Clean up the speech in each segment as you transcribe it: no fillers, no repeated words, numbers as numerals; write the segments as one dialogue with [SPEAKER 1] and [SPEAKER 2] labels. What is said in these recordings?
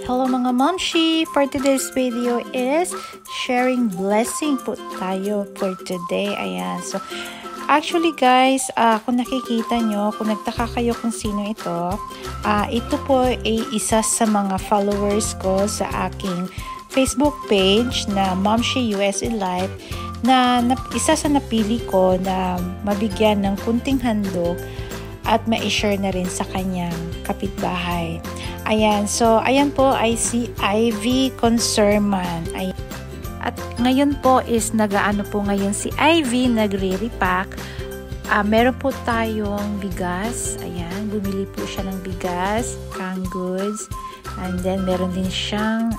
[SPEAKER 1] Hello mga momshi! For today's video is sharing blessing po tayo for today. Ayan. So, actually guys, kung nakikita nyo, kung nagtaka kayo kung sino ito po ay isa sa mga followers ko sa aking Facebook page na Momshi USA Life na isa sa napili ko na mabigyan ng kunting handog at ma-share na rin sa kanyang kapitbahay. Ayan, so ayan po ay si Ivy Conserman. At ngayon po is nagaano po ngayon si Ivy, nagre-repack. Meron po tayong bigas. Ayan, bumili po siya ng bigas, canned goods. And then meron din siyang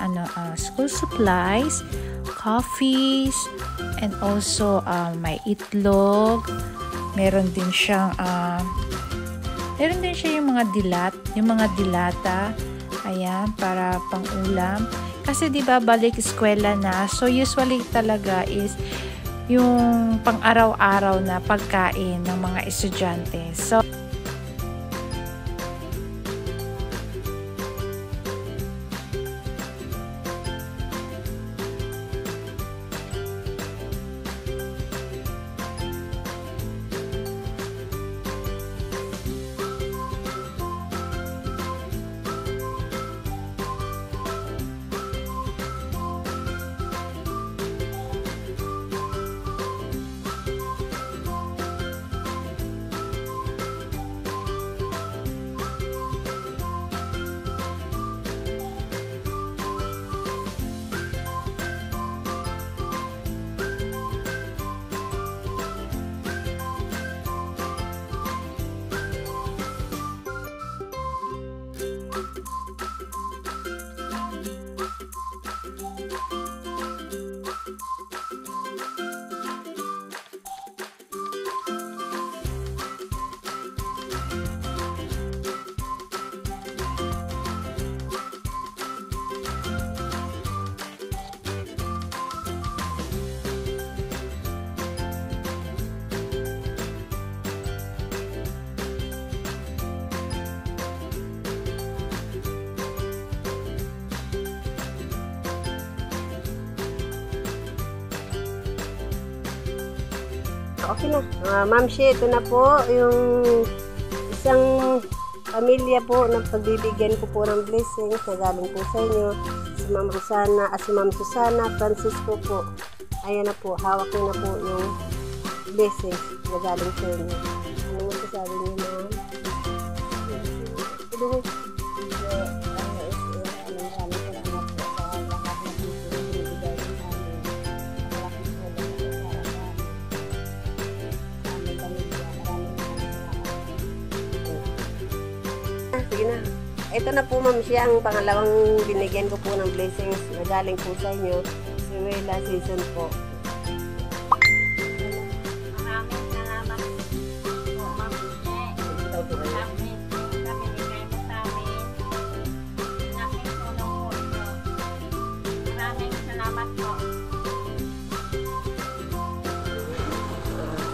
[SPEAKER 1] school supplies, coffees, and also may itlog. Meron din siyang yung mga dilata. Ayan, para pang-ulam. Kasi 'di ba balik eskwela na. So usually talaga is yung pang-araw-araw na pagkain ng mga estudyante. So
[SPEAKER 2] okay na. Mamshi, ito na po yung isang pamilya po na pagbibigyan ko po ng blessings na galing po sa inyo. Si Ma'am Susana Francisco po. Ayan na po, hawak ko na po yung blessings na galing sa inyo. Ano mo sasabi niyo, ma'am? Sige na. Ito na po ma'am siya ang pangalawang binigyan ko po ng blessings na galing po sa inyo. Si Wela season po.
[SPEAKER 3] Maraming salamat po ma'am. Ito po kayo. Kami bigay mo sa amin. Laking tulong po ito. Maraming salamat po.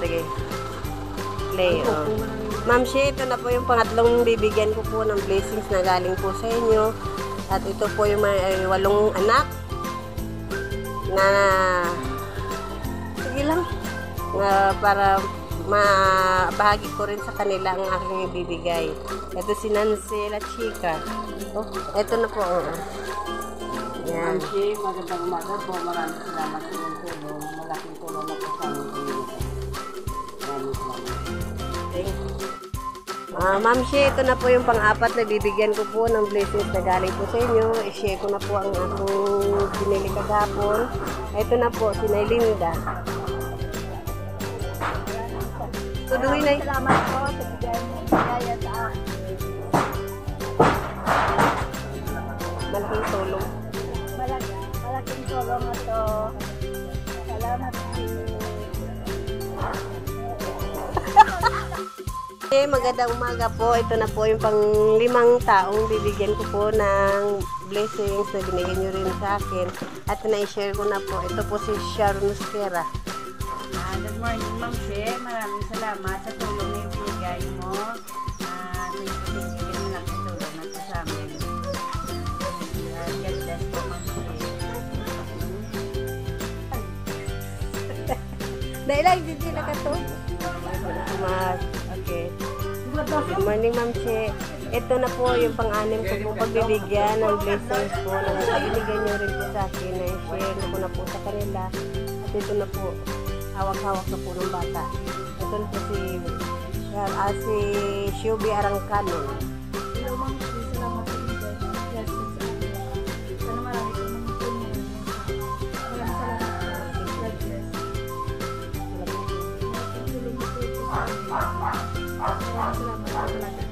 [SPEAKER 2] Sige. Play. Ma'am Shea, ito na po yung pangatlong bibigyan ko po ng blessings na galing po sa inyo. At ito po yung may 8 anak na sige lang na para mabahagi ko rin sa kanila ang aking ibibigay. Ito si Nancy La Chica. Oh, ito na po.
[SPEAKER 4] Ma'am
[SPEAKER 2] Yan.
[SPEAKER 4] Shea, magandang umaga po. Maraming salamat sa inyong tulong. Malaking tulong na po sa aming community. Maraming salamat.
[SPEAKER 2] Ma'am Shea, ito na po yung pang-apat na bibigyan ko po ng blessings na galing po sa inyo. I-share ko na po ang akong pinili kagapon. Ito na po, si Nailinda. Tuduhin na.
[SPEAKER 3] Salamat po sa bigay mo bigaya sa akin.
[SPEAKER 2] Malaking tulong.
[SPEAKER 3] Malaking tulong ito. Salamat po.
[SPEAKER 2] Magandang umaga po. Ito na po yung pang-5 taong bibigyan ko po ng blessings na binigyan nyo rin sa akin. At na-share ko na po. Ito po si Sharon Osquera.
[SPEAKER 3] Good morning, Ma'am Shea. Maraming salamat sa tulong na ibigay mo. Thank you. Malaking tulong na po sa amin.
[SPEAKER 2] Dailang, hindi na ka to. Okay. Good morning, Ma'am Che. Ito na po yung pang-anim ko po pagbibigyan ng blessings po na ibigay nyo rin po sa akin na i-share na po na po sa kanila. At ito na po, hawak-hawak na po ng bata. Ito na po si Shubi Arangkano.
[SPEAKER 5] Hello, Ma'am. Salamat sa inyo. Yes, sana marami kang mga tulong. Maraming salamat po. God bless. Tulong po ito sa amin. Maraming salamat po.